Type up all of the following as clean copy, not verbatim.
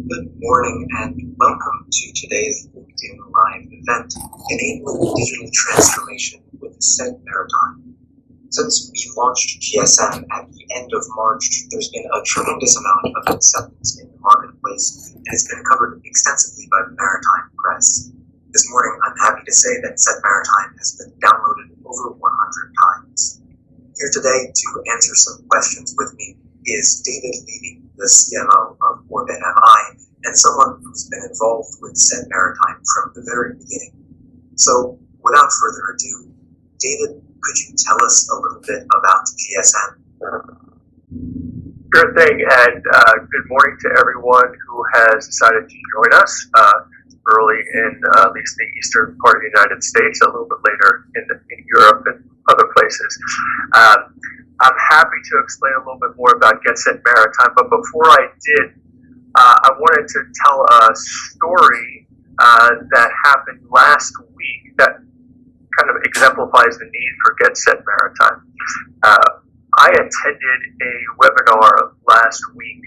Good morning and welcome to today's LinkedIn Live event, Enabling Digital Transformation with SET Maritime. Since we launched GSM at the end of March, there's been a tremendous amount of acceptance in the marketplace, and it's been covered extensively by the Maritime press. This morning, I'm happy to say that SET Maritime has been downloaded over 100 times. Here today to answer some questions with me is David Levy, the CMO of Orbit MI, and someone who's been involved with SET Maritime from the very beginning. So, without further ado, David, could you tell us a little bit about GSM? Sure thing, and good morning to everyone who has decided to join us early in at least the eastern part of the United States, a little bit later in Europe and other places. I'm happy to explain a little bit more about GetSet Maritime, but before I did, I wanted to tell a story that happened last week that kind of exemplifies the need for GetSet Maritime. I attended a webinar last week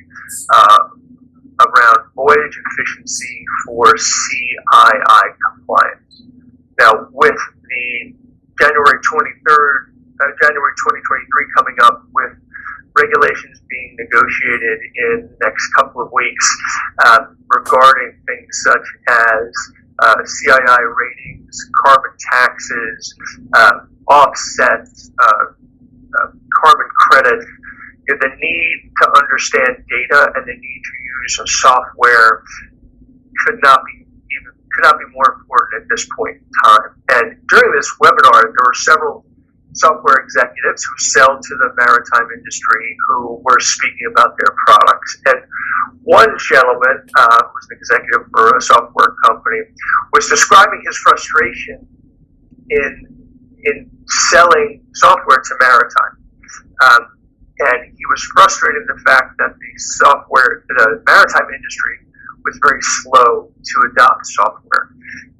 around voyage efficiency for CII compliance. Now, with the January 2023 coming up, with regulations being negotiated in the next couple of weeks regarding things such as CII ratings, carbon taxes, offsets, carbon credits, the need to understand data and the need to use software could not be more important at this point in time. And during this webinar, there were several software executives who sell to the maritime industry who were speaking about their products. And one gentleman, who was an executive for a software company, was describing his frustration in selling software to maritime. And he was frustrated in the fact that the maritime industry was very slow to adopt software.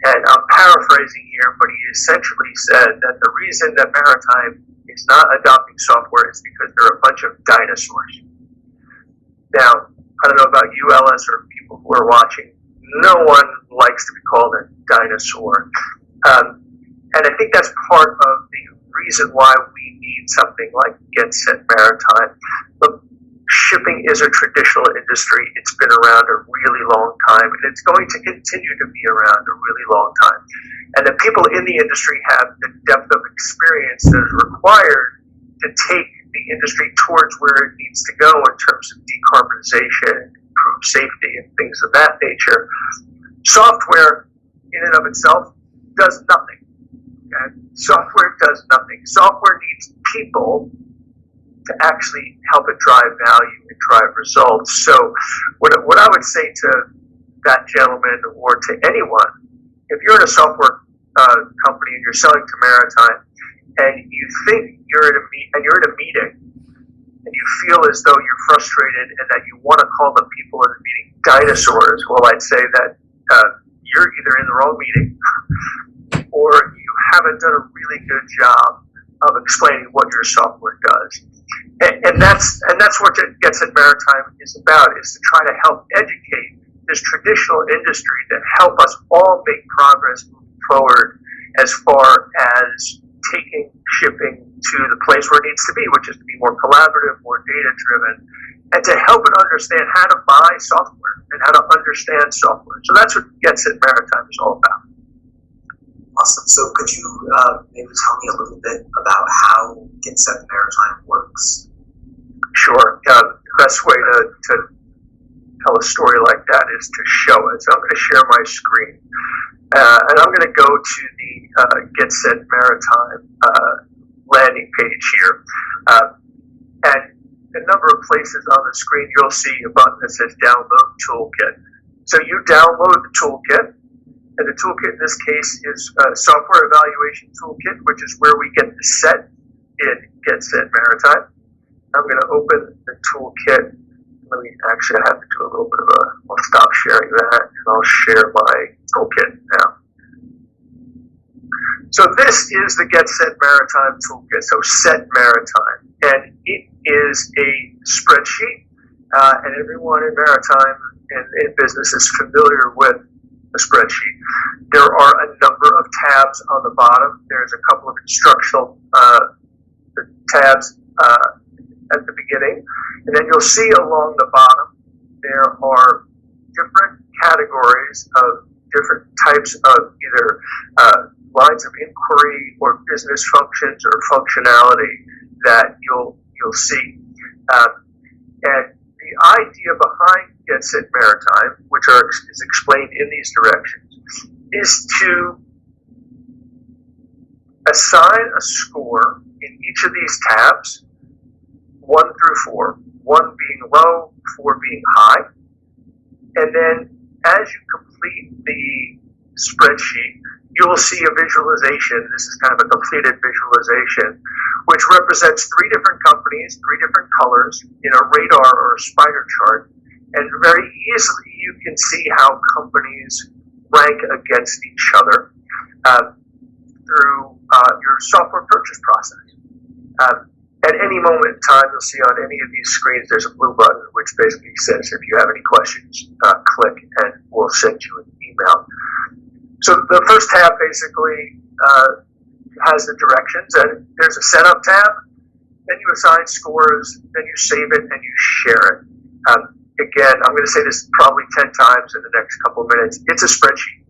And I'm paraphrasing here, but he essentially said that the reason that maritime is not adopting software is because they're a bunch of dinosaurs. Now, I don't know about you, Ellis, or people who are watching, no one likes to be called a dinosaur. And I think that's part of the reason why we need something like GetSet Maritime. Look, shipping is a traditional industry. It's been around a really long time, and it's going to continue to be around a really long time. And the people in the industry have the depth of experience that is required to take the industry towards where it needs to go in terms of decarbonization, improved safety, and things of that nature. Software, in and of itself, does nothing. Okay? Software does nothing. Software needs people to actually help it drive value and drive results. So what I would say to that gentleman or to anyone, if you're in a software company and you're selling to maritime and you think you're in a meeting and you feel as though you're frustrated and that you want to call the people in the meeting dinosaurs, well, I'd say that you're either in the wrong meeting or you haven't done a really good job of explaining what your software does. And that's what GetSet Maritime is about, is to try to help educate this traditional industry to help us all make progress moving forward as far as taking shipping to the place where it needs to be, which is to be more collaborative, more data-driven, and to help it understand how to buy software and how to understand software. So that's what GetSet Maritime is all about. Awesome. So could you maybe tell me a little bit about how GetSet Maritime works? Sure. The best way to tell a story like that is to show it. So I'm going to share my screen. And I'm going to go to the GetSet Maritime landing page here. And a number of places on the screen, you'll see a button that says Download Toolkit. So you download the toolkit. And the toolkit in this case is a software evaluation toolkit, which is where we get the set in GetSet Maritime. I'm going to open the toolkit. Let me actually have to do a little bit of I'll stop sharing that and I'll share my toolkit now. So this is the GetSet Maritime toolkit, so Set Maritime. And it is a spreadsheet, and everyone in Maritime in business is familiar with a spreadsheet. There are a number of tabs on the bottom. There's a couple of instructional tabs at the beginning, and then you'll see along the bottom there are different categories of different types of either lines of inquiry or business functions or functionality that you'll see. And the idea behind Get Set Maritime, which is explained in these directions, is to assign a score in each of these tabs, 1 through 4, 1 being low, 4 being high. And then as you complete the spreadsheet, you will see a visualization. This is kind of a completed visualization, which represents 3 different companies, 3 different colors in a radar or a spider chart. And very easily you can see how companies rank against each other through your software purchase process. At any moment in time, you'll see on any of these screens, there's a blue button which basically says if you have any questions, click and we'll send you an email. So the first tab basically has the directions, and there's a setup tab, then you assign scores, then you save it and you share it. Again, I'm going to say this probably 10 times in the next couple of minutes. It's a spreadsheet,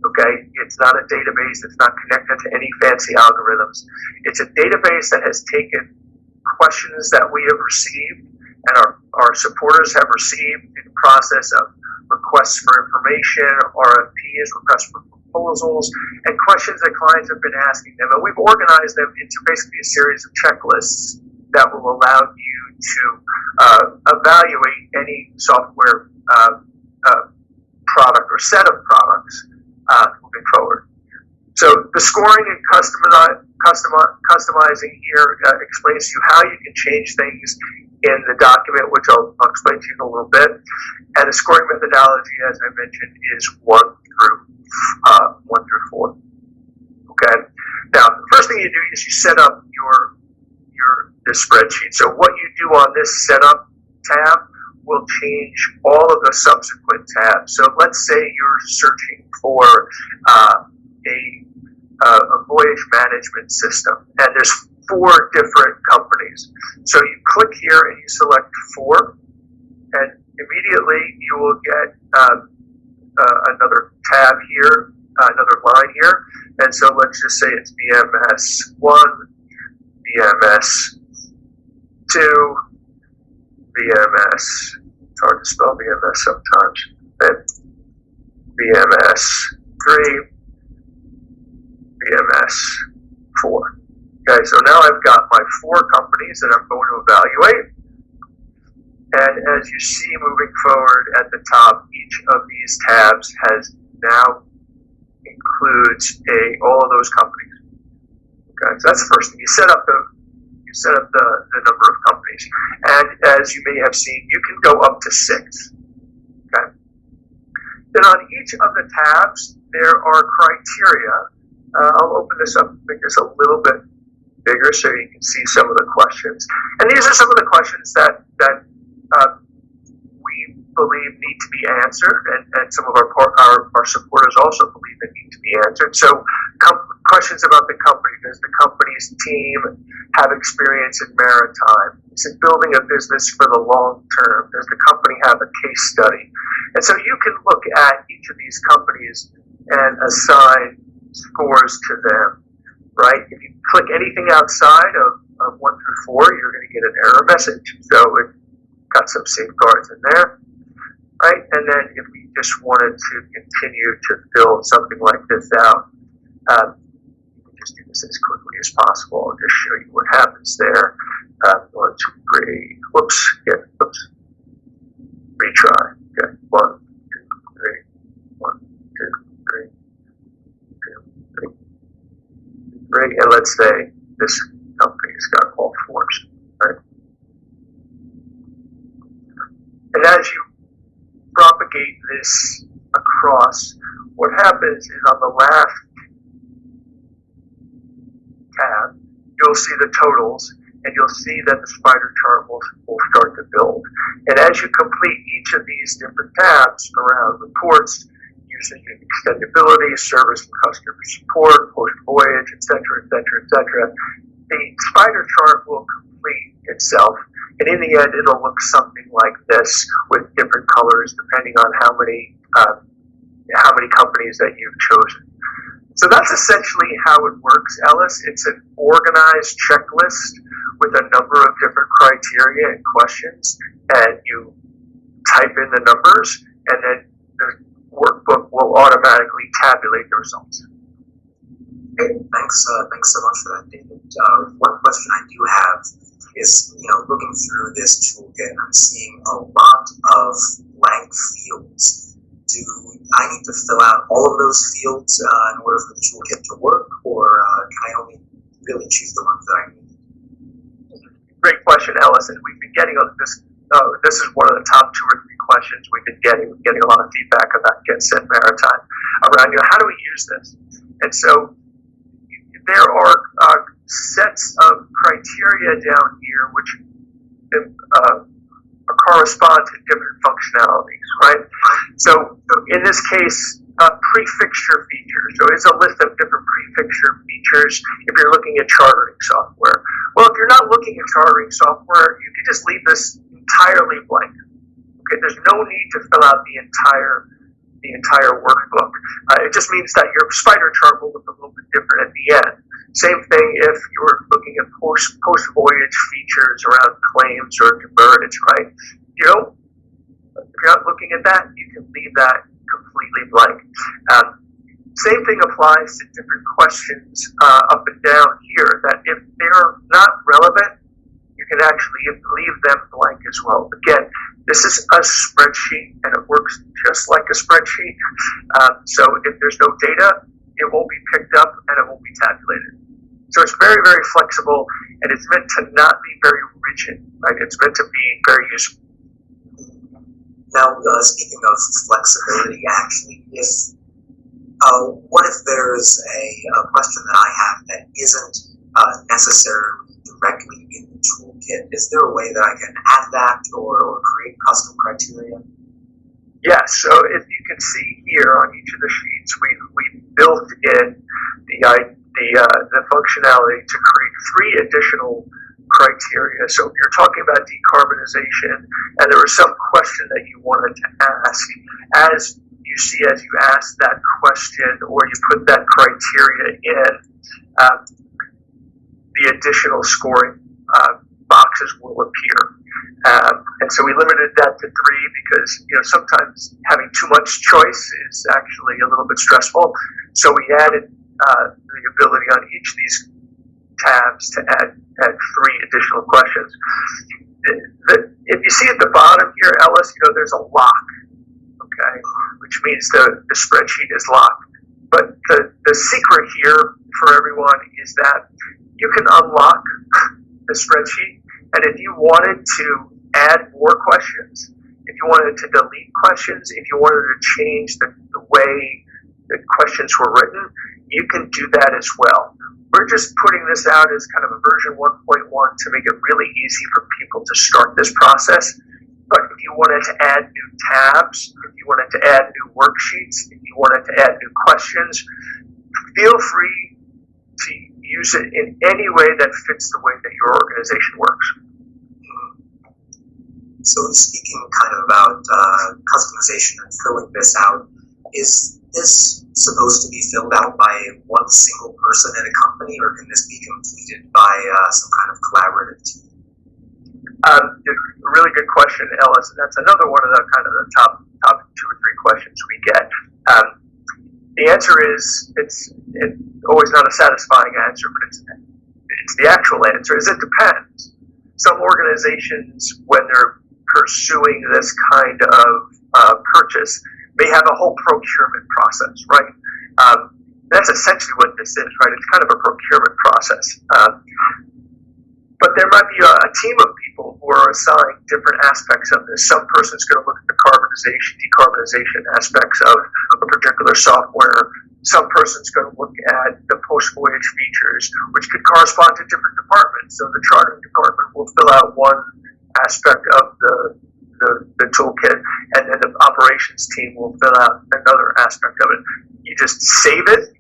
okay? It's not a database. It's not connected to any fancy algorithms. It's a database that has taken questions that we have received and our supporters have received in the process of requests for information, RFPs, requests for proposals, and questions that clients have been asking them. And we've organized them into basically a series of checklists that will allow you to evaluate any software product or set of products moving forward. So the scoring and customizing here explains to you how you can change things in the document, which I'll explain to you in a little bit. And the scoring methodology, as I mentioned, is 1 through 4. Okay. Now, the first thing you do is you set up this spreadsheet. So what you do on this setup tab will change all of the subsequent tabs. So let's say you're searching for a voyage management system, and there's 4 different companies. So you click here and you select 4, and immediately you will get another tab here, another line here. And so let's just say it's BMS 1, BMS 2, BMS, it's hard to spell BMS sometimes, then BMS 3, BMS 4. Okay, so now I've got my 4 companies that I'm going to evaluate. And as you see moving forward at the top, each of these tabs has now includes all of those companies. Okay, so that's the first thing. You set up the number of companies. And as you may have seen, you can go up to 6. Okay. Then on each of the tabs, there are criteria. I'll open this up, make this a little bit bigger so you can see some of the questions. And these are some of the questions that we believe need to be answered, and some of our supporters also believe they need to be answered. So questions about the company. Does the company's team have experience in maritime? Is it building a business for the long term? Does the company have a case study? And so you can look at each of these companies and assign scores to them, right? If you click anything outside of 1 through 4, you're going to get an error message. So it got some safeguards in there, right? And then if we just wanted to continue to build something like this out, you can just do this as quickly as possible. I'll just show you what happens there. 1, 2, 3, whoops, yeah, whoops. Retry. Okay, 1, 2, 3, 1, 2, 3, 2, 3, 3, and let's say this company's got all 4s, right? And as you propagate this across, what happens is on the last tab, you'll see the totals, and you'll see that the spider chart will start to build. And as you complete each of these different tabs around reports, using extendability, service and customer support, post-voyage, etc., the spider chart will complete itself. And in the end, it'll look something like this with different colors depending on how many companies that you've chosen. So that's essentially how it works, Ellis. It's an organized checklist with a number of different criteria and questions, and you type in the numbers, and then the workbook will automatically tabulate the results. Okay, thanks so much for that, David. One question I do have is, looking through this toolkit, I'm seeing a lot of blank fields. Do I need to fill out all of those fields in order for the toolkit to work, or can I only really choose the ones that I need? Great question, Ellis, and we've been getting this. This is one of the top 2 or 3 questions we've been getting. We're getting a lot of feedback about Get Set Maritime around, how do we use this? And so there are sets of criteria down here which correspond to different functionalities, right? So in this case, prefixture features. So it's a list of different prefixture features if you're looking at chartering software. Well, if you're not looking at chartering software, you can just leave this entirely blank. Okay, there's no need to fill out the entire workbook. It just means that your spider chart will look a little bit different at the end. Same thing if you were looking at post-voyage features around claims or demurrage, right? If you're not looking at that, you can leave that completely blank. Same thing applies to different questions up and down here, that if they're not relevant, you can actually leave them blank as well. Again, this is a spreadsheet, and it works just like a spreadsheet. So if there's no data, it won't be picked up and it won't be tabulated. So it's very, very flexible, and it's meant to not be very rigid, right? It's meant to be very useful. Now, speaking of flexibility, actually, what if there's a question that I have that isn't necessarily directly in the toolkit? Is there a way that I can add that or create custom criteria? Yes, so if you can see here on each of the sheets, we built in the functionality to create 3 additional criteria. So if you're talking about decarbonization and there was some question that you wanted to ask, as you ask that question or you put that criteria in, the additional scoring boxes will appear. And so we limited that to 3 because sometimes having too much choice is actually a little bit stressful. So we added the ability on each of these tabs to add 3 additional questions. If you see at the bottom here, Ellis, there's a lock, okay, which means the spreadsheet is locked. But the secret here for everyone is that you can unlock the spreadsheet, and if you wanted to add more questions, if you wanted to delete questions, if you wanted to change the way the questions were written, you can do that as well. We're just putting this out as kind of a version 1.1 to make it really easy for people to start this process. But if you wanted to add new tabs, if you wanted to add new worksheets, if you wanted to add new questions, feel free to use it in any way that fits the way that your organization works. So speaking kind of about customization and filling this out, is this supposed to be filled out by one single person in a company, or can this be completed by some kind of collaborative team? A really good question, Ellis. And that's another one of the kind of the top 2 or 3 questions we get. The answer is it's always not a satisfying answer, but it's the actual answer. Is it depends. Some organizations, when they're pursuing this kind of purchase, may have a whole procurement process, right? That's essentially what this is, right? It's kind of a procurement process. But there might be a team of people who are assigned different aspects of this. Some person's going to look at the decarbonization aspects of a particular software some person's going to look at the post-voyage features, which could correspond to different departments. So the chartering department will fill out one aspect of the toolkit, and then the operations team will fill out another aspect of it. You just save it,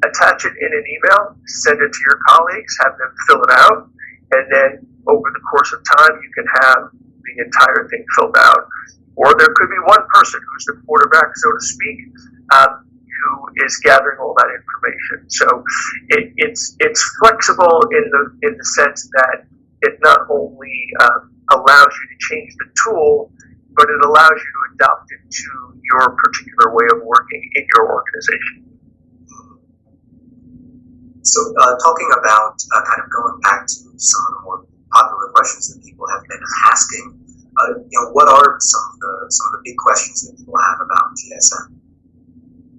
attach it in an email, send it to your colleagues, have them fill it out, and then over the course of time, you can have the entire thing filled out. Or there could be one person who's the quarterback, so to speak, who is gathering all that information. So it's flexible in the sense that it not only allows you to change the tool, but it allows you to adopt it to your particular way of working in your organization. So talking about kind of going back to some of the more popular questions that people have been asking, what are some of the big questions that people have about GSM?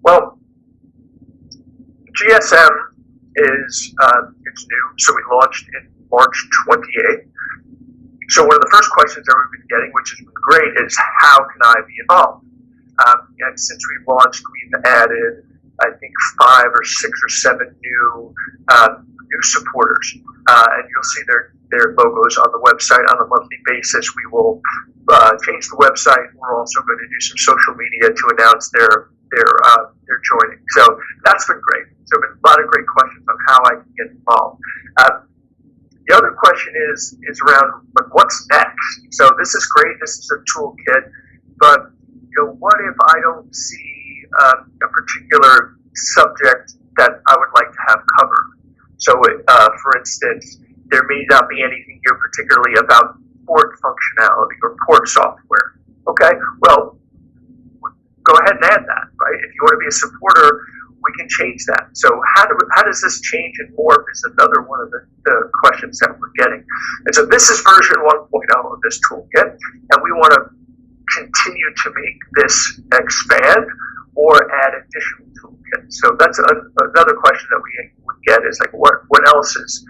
Well, GSM is it's new, so we launched in March 28th. So one of the first questions that we've been getting, which has been great, is how can I be involved? And since we launched, we've added, I think, 5 or 6 or 7 new supporters, and you'll see their logos on the website on a monthly basis. We will change the website. We're also going to do some social media to announce their joining. So that's been great. So there's been a lot of great questions on how I can get involved. The other question is around what's next. So this is great. This is a toolkit, but what if I don't see a particular subject that I would like to have covered? So, for instance, there may not be anything here particularly about port functionality or port software. Okay, well, go ahead and add that, right? If you want to be a supporter, we can change that. So how does this change and morph is another one of the questions that we're getting. And so this is version 1.0 of this toolkit, and we want to continue to make this expand or add additional toolkits. So that's another question that we would get is what else is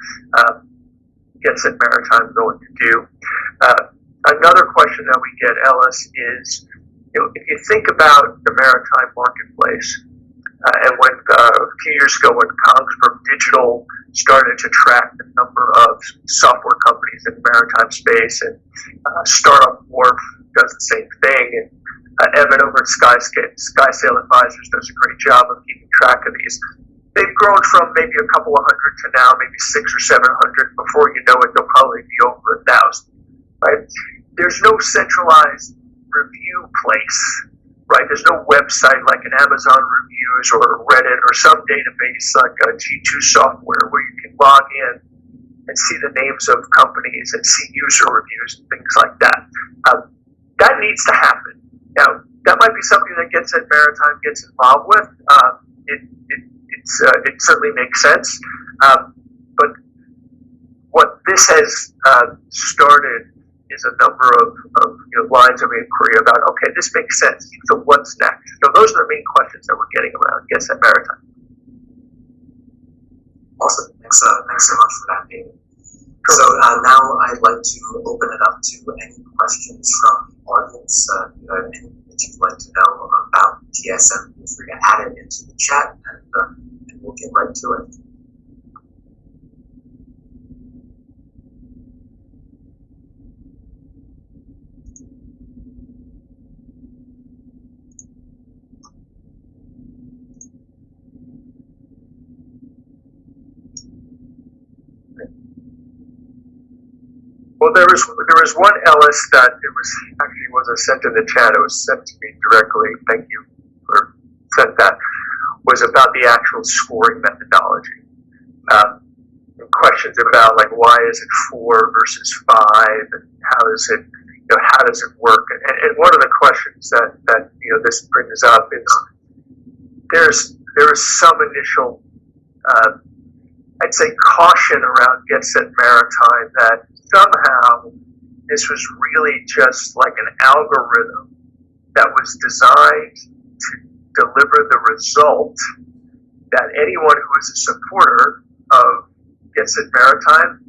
GetSet Maritime going to do? Another question that we get, Ellis, is if you think about the maritime marketplace, and when a few years ago when Kongsberg Digital started to track the number of software companies in the maritime space, and Startup Wharf does the same thing, and Evan over at Skysail Advisors does a great job of keeping track of these. They've grown from maybe a couple of hundred to now maybe 600 or 700. Before you know it, they'll probably be over 1,000. Right? There's no centralized review place. Right? There's no website like an Amazon Reviews or Reddit or some database like a G2 software where you can log in and see the names of companies and see user reviews and things like that. That needs to happen. Now, that might be something that GetSet Maritime gets involved with. It certainly makes sense. But what this has started is a number of lines of inquiry about, okay, this makes sense. So what's next? So those are the main questions that we're getting around GetSet Maritime. Awesome. Thanks so much for that, David. Sure. So now I'd like to open it up to any questions from the audience. If you have anything that you'd like to know about GSM, feel free to add it into the chat, and we'll get right to it. Well, there was one, Ellis, that it wasn't sent in the chat. It was sent to me directly. Thank you for sent that. Was about the actual scoring methodology. Questions about why is it 4 versus 5, and how does it work? And one of the questions that this brings up is there is some initial I'd say caution around GetSet Maritime that somehow this was really just like an algorithm that was designed to deliver the result that anyone who is a supporter of GetSet Maritime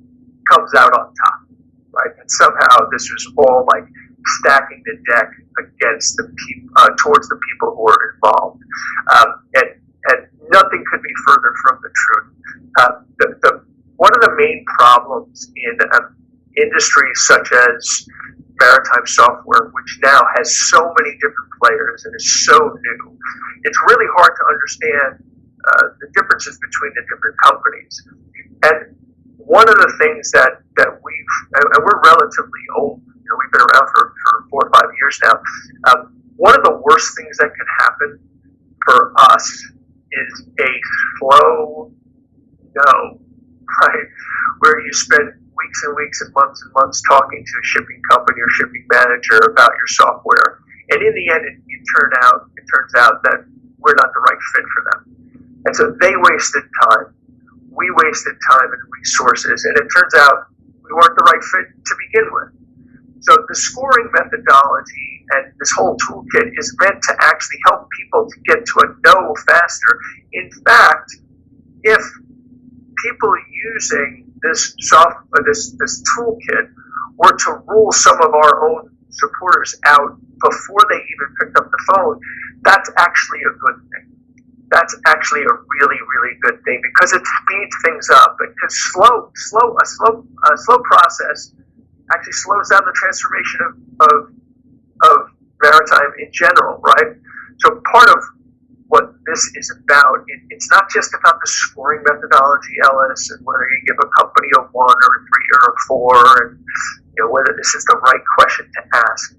comes out on top, right? And somehow this was all stacking the deck against the towards the people who are involved, and industries such as maritime software, which now has so many different players and is so new, it's really hard to understand the differences between the different companies. And one of the things that and we're relatively old, we've been around for 4 or 5 years now. One of the worst things that can happen for us is a slow no, right? Where you spend weeks and weeks and months talking to a shipping company or shipping manager about your software, and in the end, it turns out that we're not the right fit for them, and so they wasted time. We wasted time and resources, and it turns out we weren't the right fit to begin with. So the scoring methodology and this whole toolkit is meant to actually help people to get to a no faster. In fact, if people using this toolkit were to rule some of our own supporters out before they even picked up the phone, that's actually a good thing. That's actually a really, really good thing because it speeds things up. Because a slow process actually slows down the transformation of maritime in general, right? So part of what this is about, it's not just about the scoring methodology, Ellis, and whether you give a company a 1 or a 3 or a 4, and whether this is the right question to ask.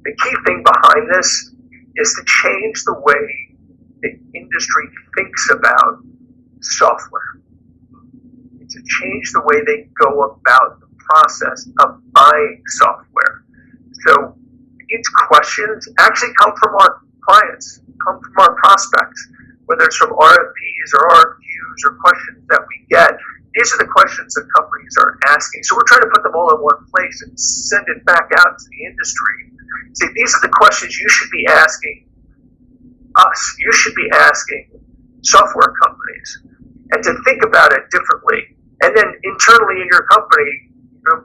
The key thing behind this is to change the way the industry thinks about software. It's to change the way they go about the process of buying software. So these questions actually come from our clients, come from our prospects, whether it's from RFPs or RFQs or questions that we get. These are the questions that companies are asking. So we're trying to put them all in one place and send it back out to the industry. See, these are the questions you should be asking us. You should be asking software companies, and to think about it differently. And then internally in your company,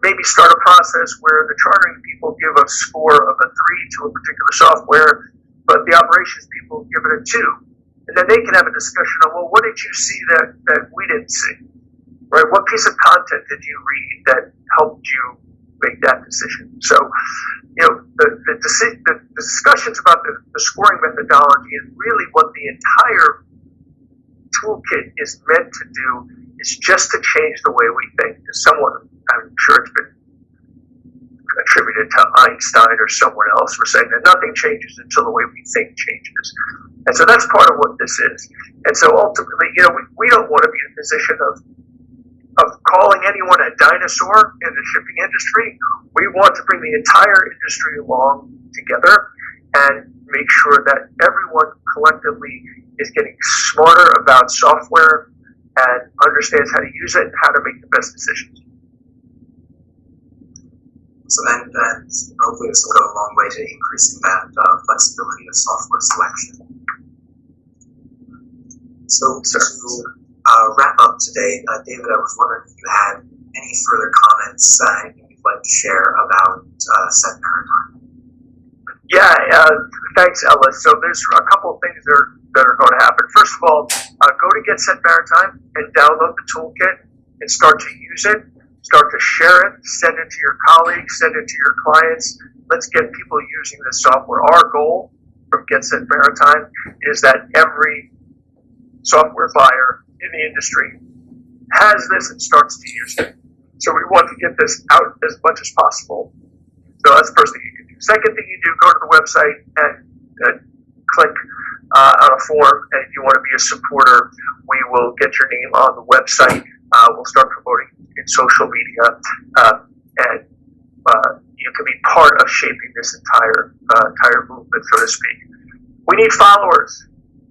maybe start a process where the chartering people give a score of a 3 to a particular software, but the operations people give it a 2. And then they can have a discussion of, well, what did you see that we didn't see? Right? What piece of content did you read that helped you make that decision? So, the discussions about the scoring methodology is really what the entire toolkit is meant to do, is just to change the way we think. I'm sure it's been attributed to Einstein or someone else for saying that nothing changes until the way we think changes. And so that's part of what this is. And so ultimately, we don't want to be in a position of calling anyone a dinosaur in the shipping industry. We want to bring the entire industry along together and make sure that everyone collectively is getting smarter about software and understands how to use it and how to make the best decisions. So then hopefully this will go a long way to increasing that flexibility of software selection. So to wrap up today, David, I was wondering if you had any further comments, anything you'd like to share about Set Maritime. Yeah, thanks, Ellis. So there's a couple of things that are going to happen. First of all, go to Get Set Maritime and download the toolkit and start to use it. Start to share it, send it to your colleagues, send it to your clients. Let's get people using this software. Our goal from Get Set Maritime is that every software buyer in the industry has this and starts to use it. So we want to get this out as much as possible. So that's the first thing you can do. Second thing you do, go to the website and click on a form. And if you want to be a supporter, we will get your name on the website. We'll start promoting in social media, and you can be part of shaping this entire movement, so to speak. We need followers.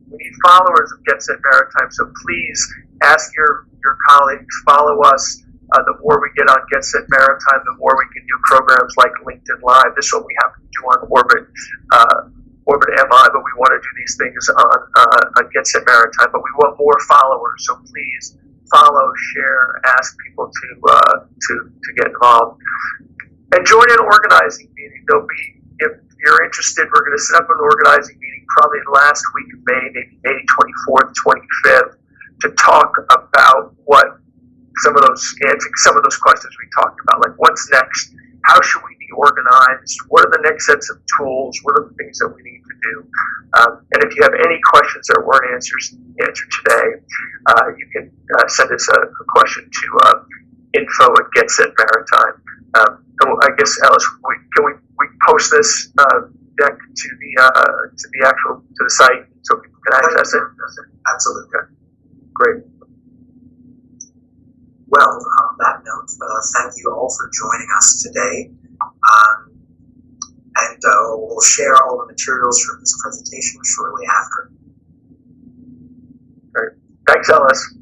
We need followers of Get Set Maritime. So please ask your colleagues, follow us. The more we get on Get Set Maritime, the more we can do programs like LinkedIn Live. This is what we happen to do on Orbit MI, but we want to do these things on Get Set Maritime. But we want more followers. So please follow, share, ask people to get involved, and join an organizing meeting. There'll be, if you're interested, we're going to set up an organizing meeting probably the last week of May, maybe May 24th, 25th, to talk about what answering some of those questions we talked about, like what's next, how should we be organized, what are the next sets of tools, what are the things that we need to do. And if you have any questions that weren't answered today, you can send us a question to info@getsetmaritime. I guess Alice, can we post this deck to the site so people can access it? Absolutely. Okay. Great. Well, on that note, thank you all for joining us today. And we'll share all the materials from this presentation shortly after. Great. Thanks, Alice.